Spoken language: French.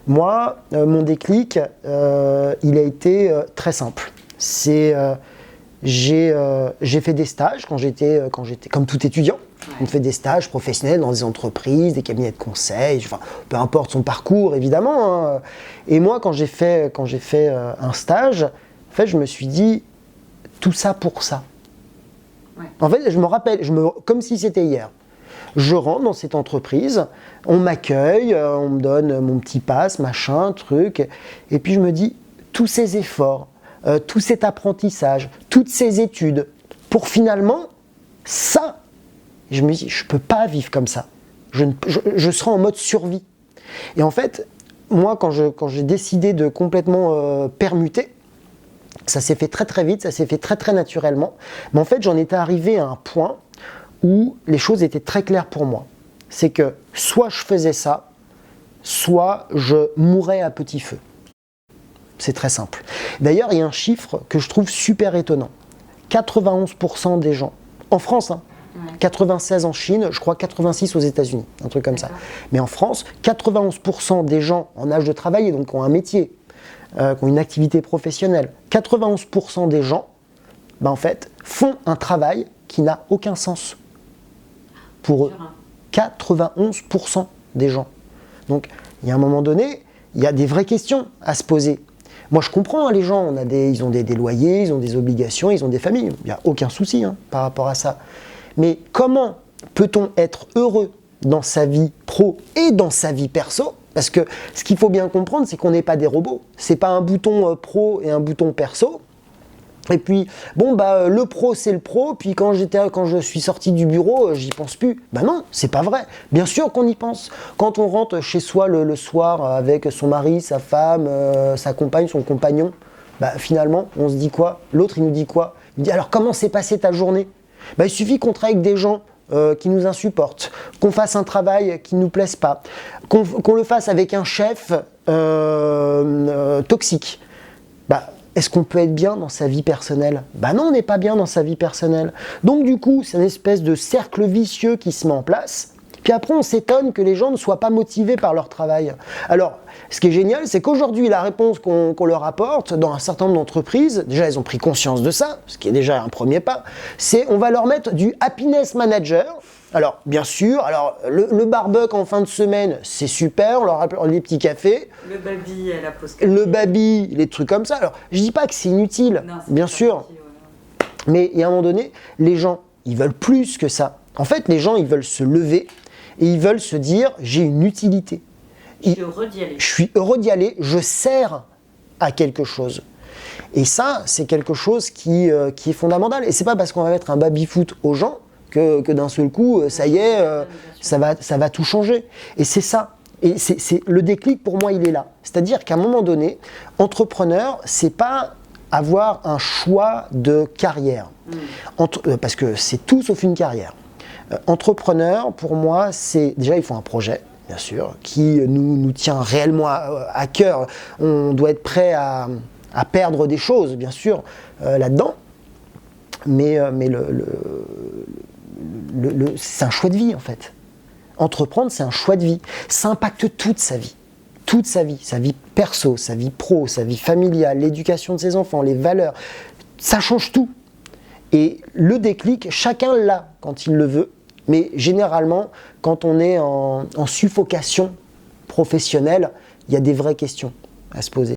Moi, mon déclic, il a été très simple. J'ai fait des stages quand j'étais comme tout étudiant. On fait des stages professionnels dans des entreprises, des cabinets de conseil, enfin, peu importe son parcours évidemment. Hein. Et moi, quand j'ai fait un stage, en fait, je me suis dit tout ça pour ça. Ouais. En fait, je me rappelle, comme si c'était hier. Je rentre dans cette entreprise, on m'accueille, on me donne mon petit pass, machin, truc, et puis je me dis tous ces efforts, tout cet apprentissage, toutes ces études, pour finalement ça. Je me dis, je ne peux pas vivre comme ça. Je serai en mode survie. Et en fait, moi, quand j'ai décidé de complètement permuter, ça s'est fait très très vite, ça s'est fait très très naturellement. Mais en fait, j'en étais arrivé à un point où les choses étaient très claires pour moi. C'est que soit je faisais ça, soit je mourais à petit feu. C'est très simple. D'ailleurs, il y a un chiffre que je trouve super étonnant. 91% des gens, en France, 96 en Chine, je crois 86 aux États-Unis, un truc comme ça. Mais en France, 91% des gens en âge de travailler, donc qui ont un métier, qui ont une activité professionnelle, 91% des gens, en fait, font un travail qui n'a aucun sens pour eux. 91% des gens. Donc, il y a un moment donné, il y a des vraies questions à se poser. Moi, je comprends, les gens, ils ont des loyers, ils ont des obligations, ils ont des familles. Il n'y a aucun souci par rapport à ça. Mais comment peut-on être heureux dans sa vie pro et dans sa vie perso? Parce que ce qu'il faut bien comprendre, c'est qu'on n'est pas des robots. C'est pas un bouton pro et un bouton perso. Et puis, le pro, c'est le pro, puis quand je suis sorti du bureau, j'y pense plus. Non, c'est pas vrai. Bien sûr qu'on y pense. Quand on rentre chez soi le soir avec son mari, sa femme, sa compagne, son compagnon, finalement, on se dit quoi? L'autre, il nous dit quoi? Il dit, alors comment s'est passée ta journée? Il suffit qu'on travaille avec des gens qui nous insupportent, qu'on fasse un travail qui ne nous plaise pas, qu'on le fasse avec un chef toxique. Est-ce qu'on peut être bien dans sa vie personnelle? Non, on n'est pas bien dans sa vie personnelle. Donc du coup, c'est une espèce de cercle vicieux qui se met en place. Puis après, on s'étonne que les gens ne soient pas motivés par leur travail. Alors, ce qui est génial, c'est qu'aujourd'hui, la réponse qu'on leur apporte dans un certain nombre d'entreprises, déjà, elles ont pris conscience de ça, ce qui est déjà un premier pas, c'est on va leur mettre du happiness manager. Alors, bien sûr, le barbecue en fin de semaine, c'est super, on leur apporte des petits cafés. Le baby à la pause café. Le baby, les trucs comme ça. Alors, je dis pas que c'est inutile, non, bien sûr. Gentil, ouais. Mais il y a un moment donné, les gens, ils veulent plus que ça. En fait, les gens, ils veulent se lever et ils veulent se dire, j'ai une utilité. Je suis heureux d'y aller. Je suis heureux d'y aller, je sers à quelque chose. Et ça, c'est quelque chose qui est fondamental. Et c'est pas parce qu'on va mettre un baby-foot aux gens que d'un seul coup, ça y est, ça va tout changer. Et c'est ça. Et le déclic, pour moi, il est là. C'est-à-dire qu'à un moment donné, entrepreneur, c'est pas avoir un choix de carrière. Parce que c'est tout sauf une carrière. Entrepreneur, pour moi, c'est déjà, il faut un projet, bien sûr, qui nous tient réellement à cœur. On doit être prêt à perdre des choses, bien sûr, là-dedans. Mais c'est un choix de vie, en fait. Entreprendre, c'est un choix de vie. Ça impacte toute sa vie. Toute sa vie perso, sa vie pro, sa vie familiale, l'éducation de ses enfants, les valeurs. Ça change tout. Et le déclic, chacun l'a quand il le veut. Mais généralement, quand on est en suffocation professionnelle, il y a des vraies questions à se poser.